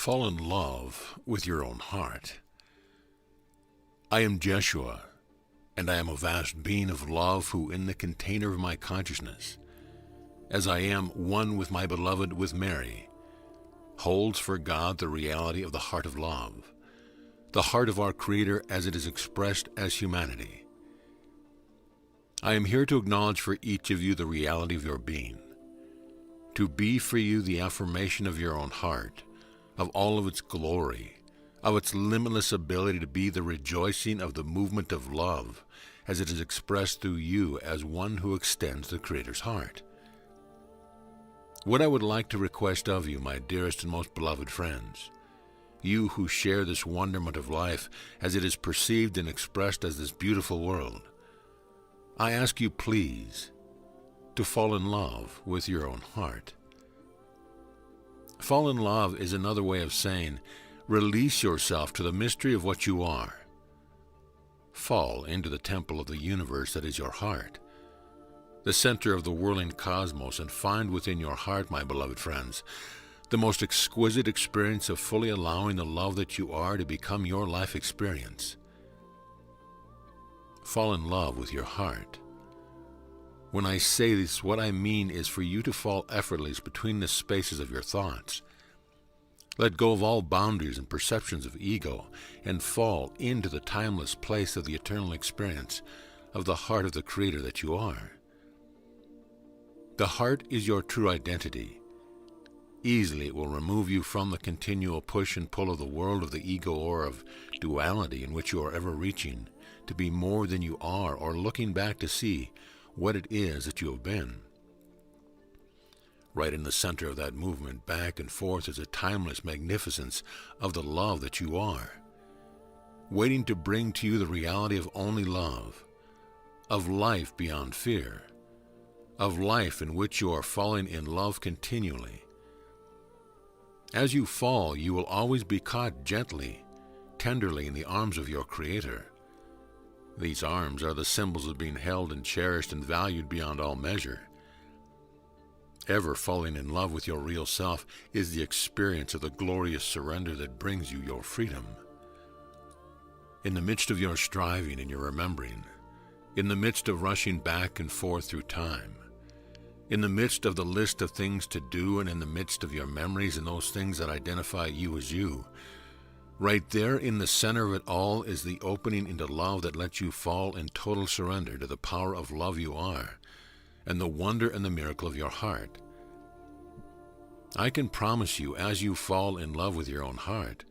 Fall in love with your own heart. I am Jeshua, and I am a vast being of love who in the container of my consciousness, as I am one with my beloved with Mary, holds for God the reality of the heart of love, the heart of our Creator as it is expressed as humanity. I am here to acknowledge for each of you the reality of your being, to be for you the affirmation of your own heart, of all of its glory, of its limitless ability to be the rejoicing of the movement of love as it is expressed through you as one who extends the Creator's heart. What I would like to request of you, my dearest and most beloved friends, you who share this wonderment of life as it is perceived and expressed as this beautiful world, I ask you please to fall in love with your own heart. Fall in love is another way of saying, release yourself to the mystery of what you are. Fall into the temple of the universe that is your heart, the center of the whirling cosmos, and find within your heart, my beloved friends, the most exquisite experience of fully allowing the love that you are to become your life experience. Fall in love with your heart. When I say this, what I mean is for you to fall effortlessly between the spaces of your thoughts. Let go of all boundaries and perceptions of ego and fall into the timeless place of the eternal experience of the heart of the Creator that you are. The heart is your true identity. Easily it will remove you from the continual push and pull of the world of the ego or of duality in which you are ever reaching to be more than you are or looking back to see what it is that you have been. Right in the center of that movement, back and forth, is a timeless magnificence of the love that you are, waiting to bring to you the reality of only love, of life beyond fear, of life in which you are falling in love continually. As you fall, you will always be caught gently, tenderly in the arms of your Creator. These arms are the symbols of being held and cherished and valued beyond all measure. Ever falling in love with your real self is the experience of the glorious surrender that brings you your freedom. In the midst of your striving and your remembering, in the midst of rushing back and forth through time, in the midst of the list of things to do, and in the midst of your memories and those things that identify you as you, right there in the center of it all is the opening into love that lets you fall in total surrender to the power of love you are, and the wonder and the miracle of your heart. I can promise you, as you fall in love with your own heart,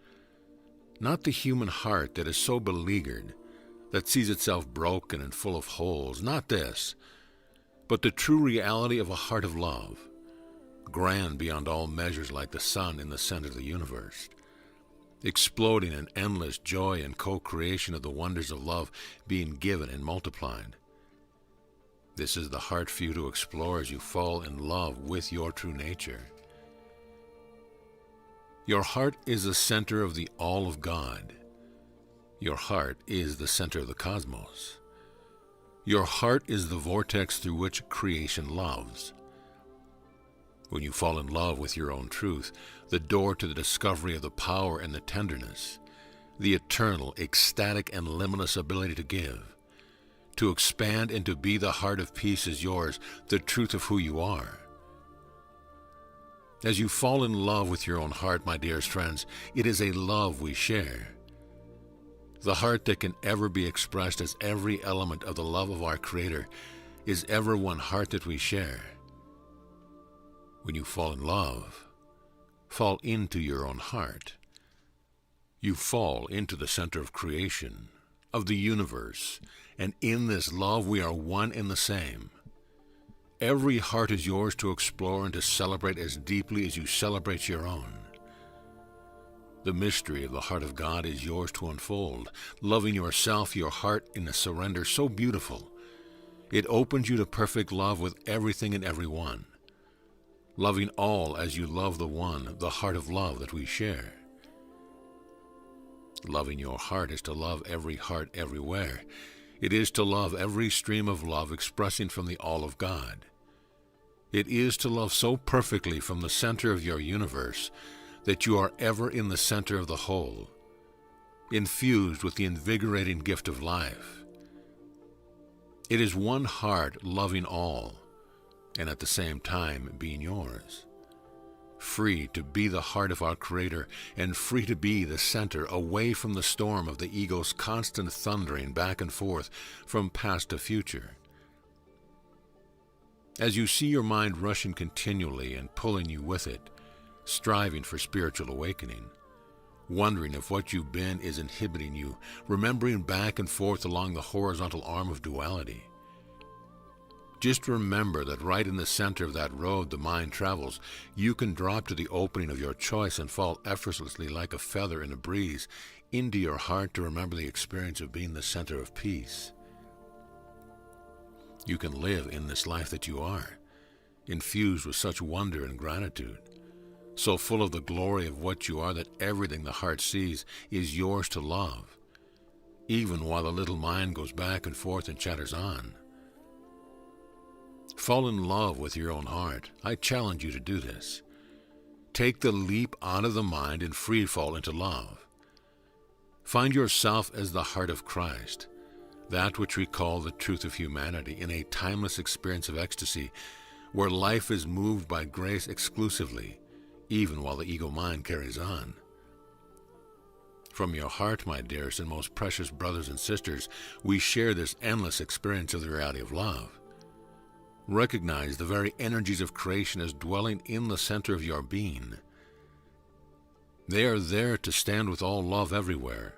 not the human heart that is so beleaguered, that sees itself broken and full of holes, not this, but the true reality of a heart of love, grand beyond all measures like the sun in the center of the universe, exploding in endless joy and co-creation of the wonders of love being given and multiplied. This is the heart for you to explore as you fall in love with your true nature. Your heart is the center of the all of God. Your heart is the center of the cosmos. Your heart is the vortex through which creation loves. When you fall in love with your own truth, the door to the discovery of the power and the tenderness, the eternal, ecstatic, and limitless ability to give, to expand and to be the heart of peace is yours, the truth of who you are. As you fall in love with your own heart, my dearest friends, it is a love we share. The heart that can ever be expressed as every element of the love of our Creator is ever one heart that we share. When you fall in love, fall into your own heart. You fall into the center of creation, of the universe, and in this love we are one and the same. Every heart is yours to explore and to celebrate as deeply as you celebrate your own. The mystery of the heart of God is yours to unfold, loving yourself, your heart in a surrender so beautiful. It opens you to perfect love with everything and everyone, loving all as you love the one, the heart of love that we share. Loving your heart is to love every heart everywhere. It is to love every stream of love expressing from the all of God. It is to love so perfectly from the center of your universe that you are ever in the center of the whole, infused with the invigorating gift of life. It is one heart loving all, and at the same time being yours. Free to be the heart of our Creator, and free to be the center, away from the storm of the ego's constant thundering back and forth from past to future. As you see your mind rushing continually and pulling you with it, striving for spiritual awakening, wondering if what you've been is inhibiting you, remembering back and forth along the horizontal arm of duality, just remember that right in the center of that road the mind travels, you can drop to the opening of your choice and fall effortlessly like a feather in a breeze into your heart to remember the experience of being the center of peace. You can live in this life that you are, infused with such wonder and gratitude, so full of the glory of what you are that everything the heart sees is yours to love, even while the little mind goes back and forth and chatters on. Fall in love with your own heart. I challenge you to do this. Take the leap out of the mind and free fall into love. Find yourself as the heart of Christ, that which we call the truth of humanity, in a timeless experience of ecstasy where life is moved by grace exclusively, even while the ego mind carries on. From your heart, my dearest and most precious brothers and sisters, we share this endless experience of the reality of love. Recognize the very energies of creation as dwelling in the center of your being. They are there to stand with all love everywhere,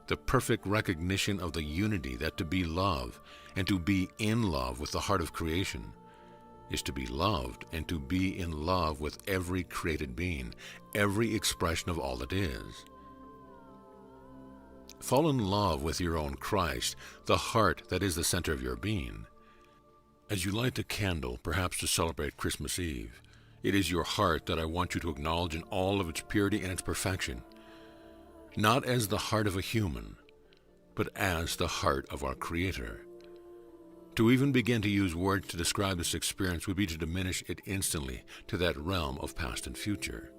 the perfect recognition of the unity that to be love and to be in love with the heart of creation is to be loved and to be in love with every created being, every expression of all that is. Fall in love with your own Christ, the heart that is the center of your being. As you light the candle, perhaps to celebrate Christmas Eve, it is your heart that I want you to acknowledge in all of its purity and its perfection, not as the heart of a human, but as the heart of our Creator. To even begin to use words to describe this experience would be to diminish it instantly to that realm of past and future.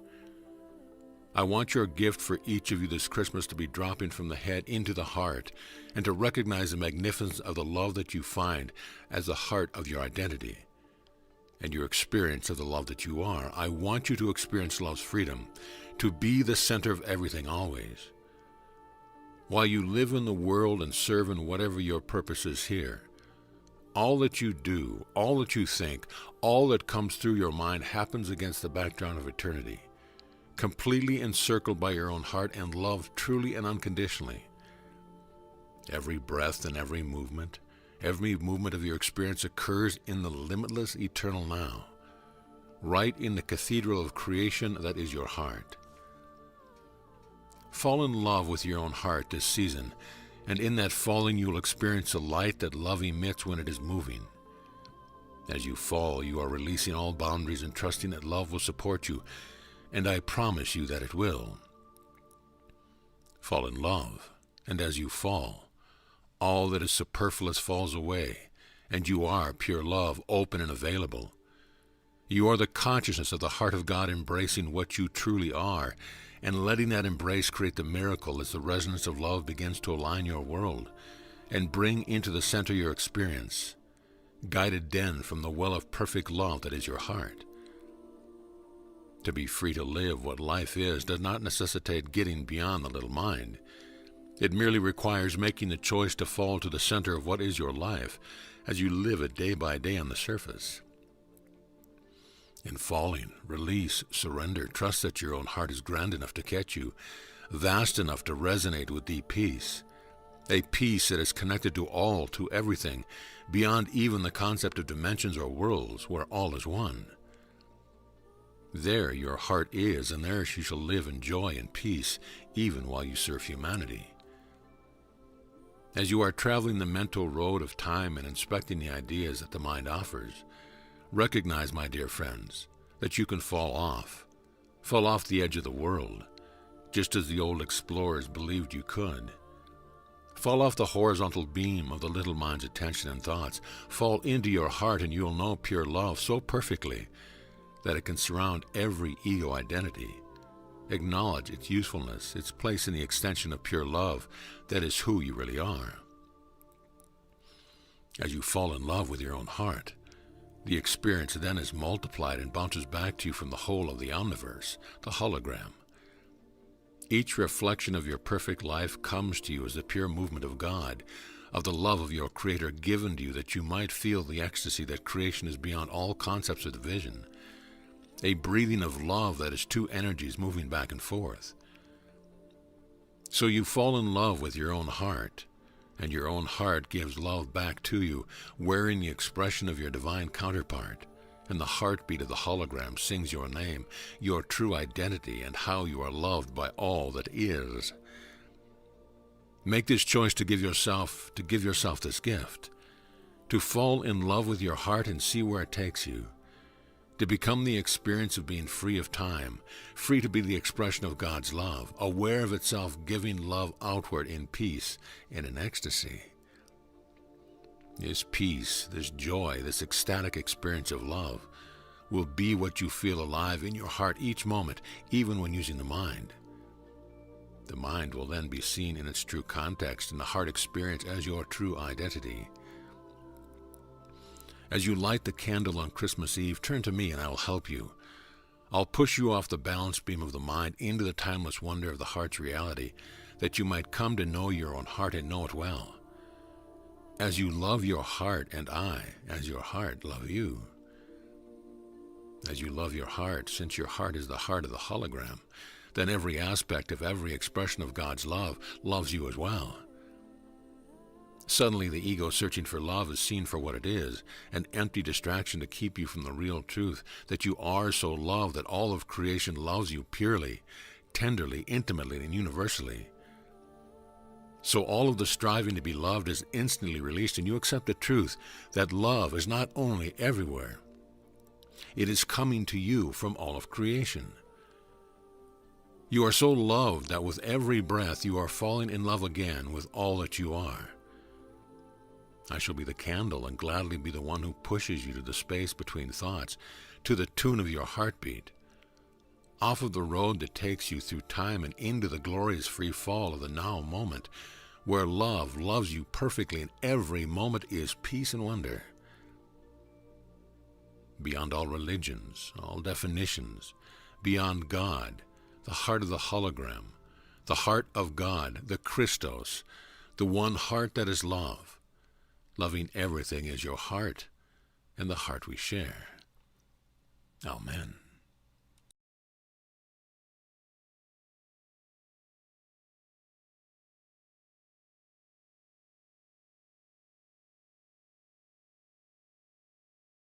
I want your gift for each of you this Christmas to be dropping from the head into the heart, and to recognize the magnificence of the love that you find as the heart of your identity and your experience of the love that you are. I want you to experience love's freedom, to be the center of everything always. While you live in the world and serve in whatever your purpose is here, all that you do, all that you think, all that comes through your mind happens against the background of eternity, completely encircled by your own heart and loved truly and unconditionally. Every breath and every movement of your experience occurs in the limitless eternal now, right in the cathedral of creation that is your heart. Fall in love with your own heart this season, and in that falling you will experience the light that love emits when it is moving. As you fall, you are releasing all boundaries and trusting that love will support you, and I promise you that it will. Fall in love, and as you fall, all that is superfluous falls away, and you are pure love, open and available. You are the consciousness of the heart of God embracing what you truly are, and letting that embrace create the miracle as the resonance of love begins to align your world and bring into the center your experience, guided then from the well of perfect love that is your heart. To be free to live what life is does not necessitate getting beyond the little mind. It merely requires making the choice to fall to the center of what is your life as you live it day by day on the surface. In falling, release, surrender, trust that your own heart is grand enough to catch you, vast enough to resonate with deep peace, a peace that is connected to all, to everything, beyond even the concept of dimensions or worlds, where all is one. There your heart is, and there you shall live in joy and peace, even while you serve humanity. As you are traveling the mental road of time and inspecting the ideas that the mind offers, recognize, my dear friends, that you can fall off the edge of the world, just as the old explorers believed you could. Fall off the horizontal beam of the little mind's attention and thoughts. Fall into your heart, and you will know pure love so perfectly that it can surround every ego identity Acknowledge its usefulness, its place in the extension of pure love that is who you really are. As you fall in love with your own heart, the experience then is multiplied and bounces back to you from the whole of the omniverse, the hologram. Each reflection of your perfect life comes to you as the pure movement of God, of the love of your Creator given to you that you might feel the ecstasy that creation is beyond all concepts of division, a breathing of love that is two energies moving back and forth. So you fall in love with your own heart, and your own heart gives love back to you, wearing the expression of your divine counterpart, and the heartbeat of the hologram sings your name, your true identity, and how you are loved by all that is. Make this choice to give yourself this gift, to fall in love with your heart and see where it takes you, to become the experience of being free of time, free to be the expression of God's love, aware of itself giving love outward in peace and in ecstasy. This peace, this joy, this ecstatic experience of love will be what you feel alive in your heart each moment, even when using the mind. The mind will then be seen in its true context and the heart experience as your true identity. As you light the candle on Christmas Eve, turn to me and I will help you. I'll push you off the balance beam of the mind into the timeless wonder of the heart's reality, that you might come to know your own heart and know it well. As you love your heart, and I, as your heart, love you. As you love your heart, since your heart is the heart of the hologram, then every aspect of every expression of God's love loves you as well. Suddenly the ego searching for love is seen for what it is, an empty distraction to keep you from the real truth, that you are so loved that all of creation loves you purely, tenderly, intimately, and universally. So all of the striving to be loved is instantly released, and you accept the truth that love is not only everywhere, it is coming to you from all of creation. You are so loved that with every breath you are falling in love again with all that you are. I shall be the candle and gladly be the one who pushes you to the space between thoughts, to the tune of your heartbeat, off of the road that takes you through time and into the glorious free fall of the now moment, where love loves you perfectly and every moment is peace and wonder. Beyond all religions, all definitions, beyond God, the heart of the hologram, the heart of God, the Christos, the one heart that is love, loving everything as your heart and the heart we share. Amen.